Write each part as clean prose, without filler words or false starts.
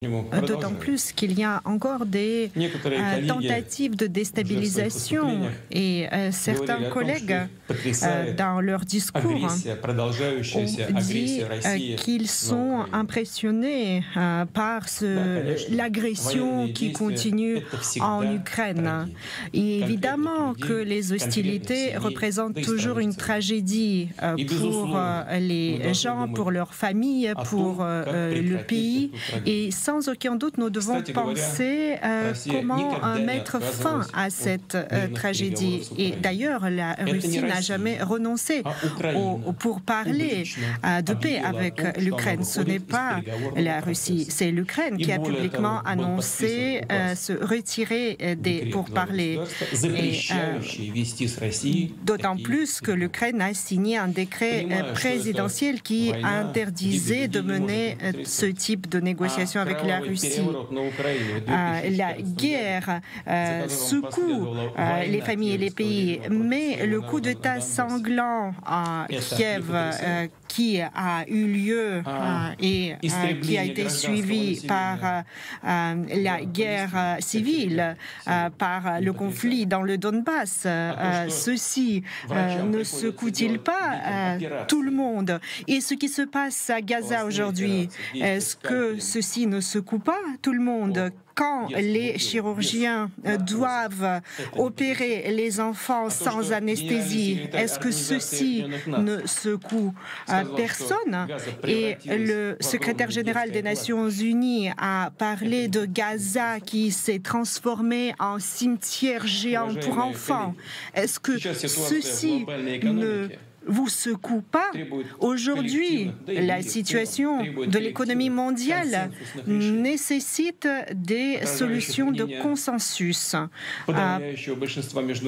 D'autant plus qu'il y a encore des tentatives de déstabilisation et certains collègues, dans leur discours, ont dit qu'ils sont impressionnés par l'agression qui continue en Ukraine. Et évidemment que les hostilités représentent toujours une tragédie pour les gens, pour leurs familles, pour le pays. Et sans aucun doute, nous devons penser comment mettre fin à cette tragédie. Et d'ailleurs, la Russie n'a jamais renoncé aux pourparlers de paix avec l'Ukraine. Ce n'est pas la Russie, c'est l'Ukraine qui a publiquement annoncé se retirer des pourparlers. D'autant plus que l'Ukraine a signé un décret présidentiel qui interdisait de mener ce type de négociations avec la Russie. La guerre secoue les familles et les pays, mais le coup d'État sanglant à Kiev qui a eu lieu et qui a été suivi par la guerre civile, par le conflit dans le Donbass, ceci ne secoue-t-il pas tout le monde? Et ce qui se passe à Gaza aujourd'hui, est-ce que ceci ne secoue pas tout le monde? Quand les chirurgiens doivent opérer les enfants sans anesthésie, est-ce que ceci ne secoue personne? Et le secrétaire général des Nations Unies a parlé de Gaza qui s'est transformé en cimetière géant pour enfants. Est-ce que ceci ne vous secoue pas? Aujourd'hui, la situation de l'économie mondiale nécessite des solutions de consensus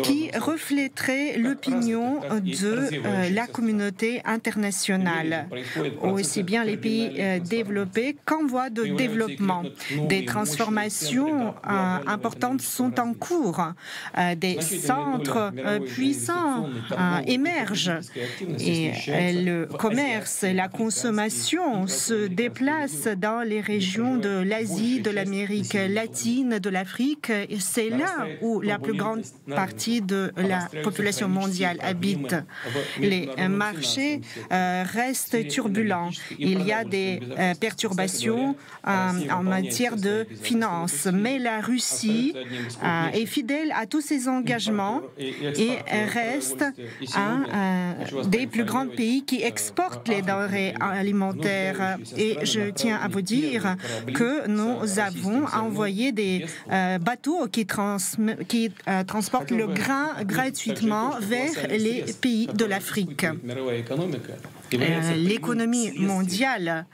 qui reflèteraient l'opinion de la communauté internationale, aussi bien les pays développés qu'en voie de développement. Des transformations importantes sont en cours. Des centres puissants émergent. Et le commerce et la consommation se déplacent dans les régions de l'Asie, de l'Amérique latine, de l'Afrique. Et c'est là où la plus grande partie de la population mondiale habite. Les marchés restent turbulents. Il y a des perturbations en matière de finances. Mais la Russie est fidèle à tous ses engagements et reste un des plus grands pays qui exportent les denrées alimentaires. Et je tiens à vous dire que nous avons envoyé des bateaux qui transportent le grain gratuitement vers les pays de l'Afrique. L'économie mondiale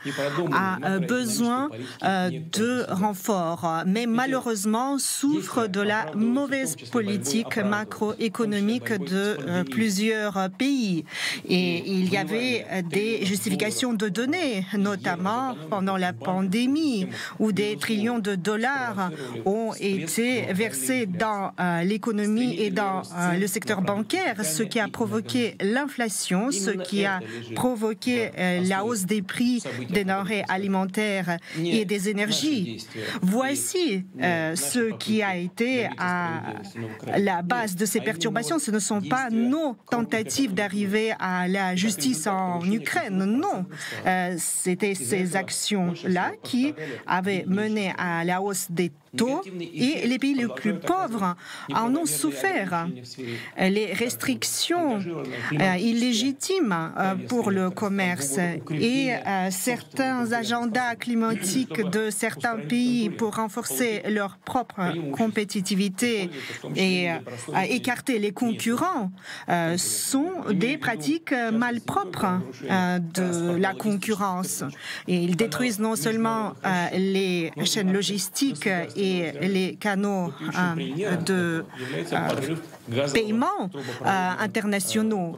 a besoin de renforts, mais malheureusement souffre de la mauvaise politique macroéconomique de plusieurs pays. Et il y avait des justifications de données, notamment pendant la pandémie, où des trillions de dollars ont été versés dans l'économie et dans le secteur bancaire, ce qui a provoqué l'inflation, ce qui a provoqué la hausse des prix des denrées alimentaires et des énergies. Voici ce qui a été à la base de ces perturbations. Ce ne sont pas nos tentatives d'arriver à la justice en Ukraine, non. C'était ces actions-là qui avaient mené à la hausse des taux et les pays les plus pauvres en ont souffert. Les restrictions illégitimes pour le commerce et certains agendas climatiques de certains pays pour renforcer leur propre compétitivité et écarter les concurrents sont des pratiques malpropres de la concurrence. Et ils détruisent non seulement les chaînes logistiques et les canaux de paiement internationaux,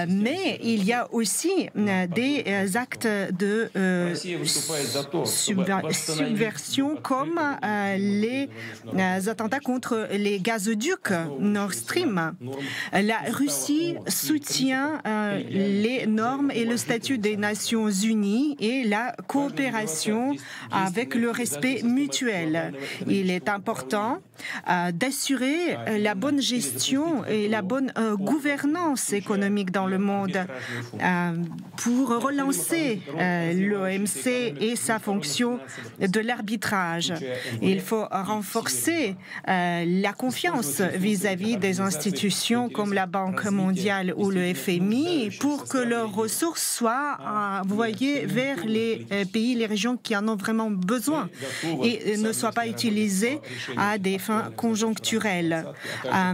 mais il y a aussi des actes de subversion comme les attentats contre les gazoducs Nord Stream. La Russie soutient les normes et le statut des Nations Unies et la coopération avec le respect respect mutuel. Il est important d'assurer la bonne gestion et la bonne gouvernance économique dans le monde pour relancer l'OMC et sa fonction de l'arbitrage. Il faut renforcer la confiance vis-à-vis des institutions comme la Banque mondiale ou le FMI pour que leurs ressources soient envoyées vers les pays, les régions qui en ont vraiment besoin et ne soient pas utilisées à des fins conjoncturelles.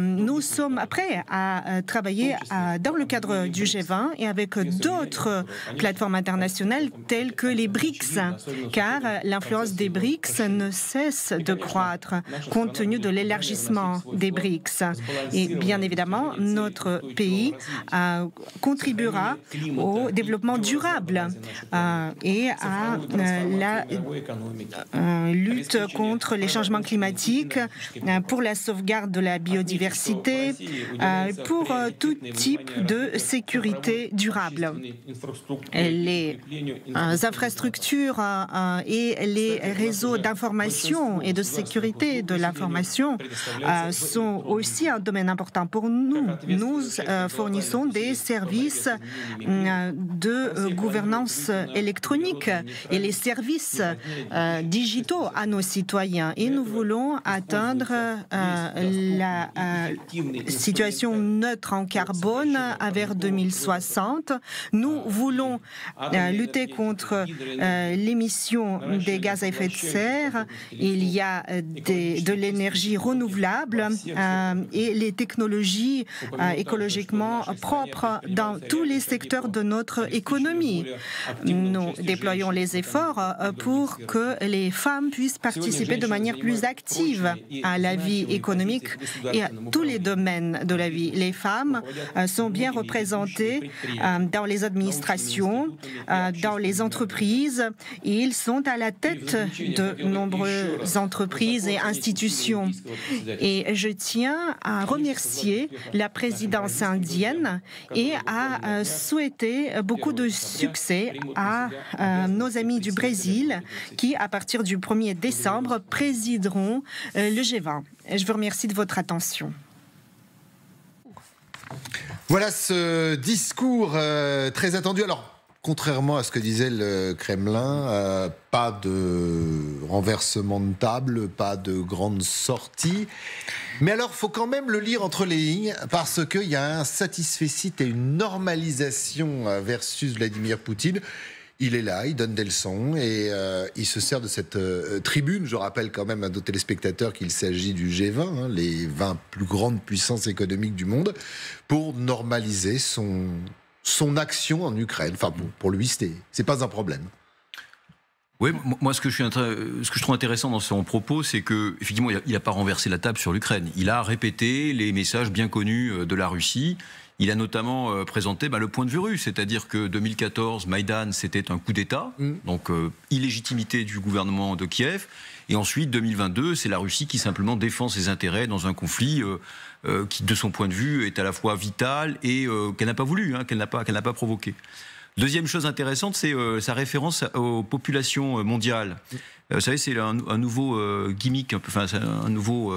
Nous sommes prêts à travailler dans le cadre du G20 et avec d'autres plateformes internationales telles que les BRICS, car l'influence des BRICS ne cesse de croître compte tenu de l'élargissement des BRICS. Et bien évidemment, notre pays contribuera au développement durable et à la lutte contre les changements climatiques, pour la sauvegarde de la biodiversité, pour tout type de sécurité durable. Les infrastructures et les réseaux d'information et de sécurité de l'information sont aussi un domaine important pour nous. Nous fournissons des services de gouvernance électronique et les services digitaux à nos citoyens. Et nous voulons atteindre la situation neutre en carbone vers 2060. Nous voulons lutter contre l'émission des gaz à effet de serre. Il y a de l'énergie renouvelable et les technologies écologiquement propres dans tous les secteurs de notre économie. Nous déployons les efforts pour que les femmes puissent participer de manière plus active à la vie économique et à tous les domaines de la vie. Les femmes sont bien représentées dans les administrations, dans les entreprises. Ils sont à la tête de nombreuses entreprises et institutions. Et je tiens à remercier la présidence indienne et à souhaiter beaucoup de succès à nos amis du Brésil qui, à partir du 1er décembre, présideront le G20. Je vous remercie de votre attention. Voilà ce discours très attendu. Alors, contrairement à ce que disait le Kremlin, pas de renversement de table, pas de grande sortie. Mais alors, il faut quand même le lire entre les lignes, parce qu'il y a un satisfecit et une normalisation versus Vladimir Poutine. Il est là, il donne des leçons et il se sert de cette tribune. Je rappelle quand même à nos téléspectateurs qu'il s'agit du G20, les 20 plus grandes puissances économiques du monde, pour normaliser son action en Ukraine. Enfin, pour lui, c'est pas un problème. Oui, moi, ce que je trouve intéressant dans son propos, c'est que effectivement, il n'a pas renversé la table sur l'Ukraine. Il a répété les messages bien connus de la Russie. Il a notamment présenté le point de vue russe, c'est-à-dire que 2014, Maïdan, c'était un coup d'État, donc illégitimité du gouvernement de Kiev. Et ensuite, 2022, c'est la Russie qui simplement défend ses intérêts dans un conflit qui, de son point de vue, est à la fois vital et qu'elle n'a pas voulu, qu'elle n'a pas provoqué. Deuxième chose intéressante, c'est sa référence aux populations mondiales. Vous savez, c'est un nouveau gimmick, un nouveau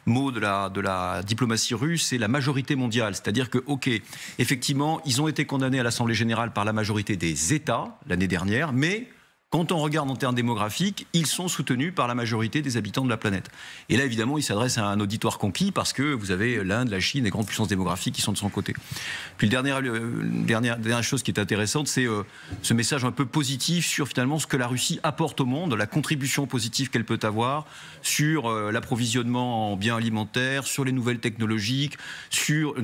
mot de la diplomatie russe, c'est la majorité mondiale. C'est-à-dire que, ok, effectivement, ils ont été condamnés à l'Assemblée générale par la majorité des États l'année dernière, mais quand on regarde en termes démographiques, ils sont soutenus par la majorité des habitants de la planète. Et là, évidemment, il s'adresse à un auditoire conquis parce que vous avez l'Inde, la Chine, les grandes puissances démographiques qui sont de son côté. Puis dernière chose qui est intéressante, c'est ce message un peu positif sur finalement ce que la Russie apporte au monde, la contribution positive qu'elle peut avoir sur l'approvisionnement en biens alimentaires, sur les nouvelles technologies, sur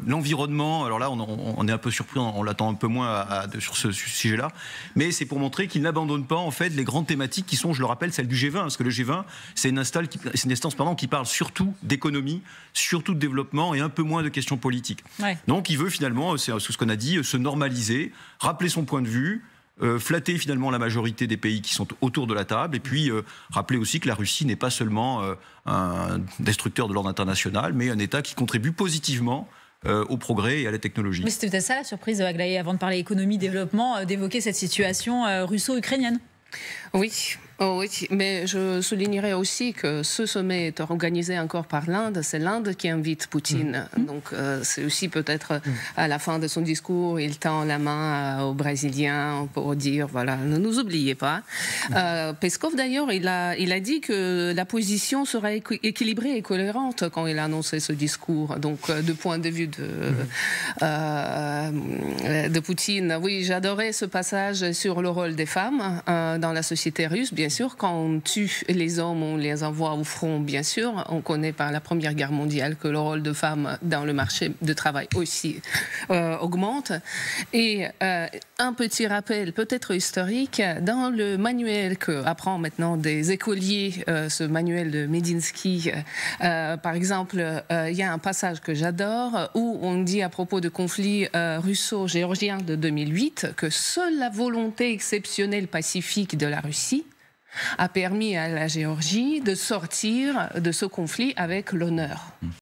l'environnement. Alors là, on est un peu surpris, on l'attend un peu moins sur ce sujet-là, mais c'est pour montrer qu'il n'abandonne pas en fait les grandes thématiques qui sont, je le rappelle, celles du G20, parce que le G20, c'est une instance qui parle surtout d'économie, surtout de développement et un peu moins de questions politiques. Ouais. Donc il veut finalement, c'est ce qu'on a dit, se normaliser, rappeler son point de vue, flatter finalement la majorité des pays qui sont autour de la table, et puis rappeler aussi que la Russie n'est pas seulement un destructeur de l'ordre international, mais un État qui contribue positivement au progrès et à la technologie. Mais c'était peut-être ça la surprise, Aglaé, avant de parler économie, développement, d'évoquer cette situation russo-ukrainienne. Oui, Oh oui, mais je soulignerai aussi que ce sommet est organisé encore par l'Inde. C'est l'Inde qui invite Poutine. Donc c'est aussi peut-être à la fin de son discours, il tend la main aux Brésiliens pour dire, voilà, ne nous oubliez pas. Peskov d'ailleurs, il a dit que la position serait équilibrée et cohérente quand il a annoncé ce discours. Donc du point de vue de Poutine, oui, j'adorais ce passage sur le rôle des femmes dans la société russe. Bien sûr, quand on tue les hommes, on les envoie au front, bien sûr. On connaît par la Première Guerre mondiale que le rôle de femmes dans le marché de travail aussi augmente. Et un petit rappel, peut-être historique, dans le manuel que apprend maintenant des écoliers, ce manuel de Medinsky, par exemple, il y a un passage que j'adore où on dit à propos de conflit russo-géorgien de 2008 que seule la volonté exceptionnelle pacifique de la Russie a permis à la Géorgie de sortir de ce conflit avec l'honneur.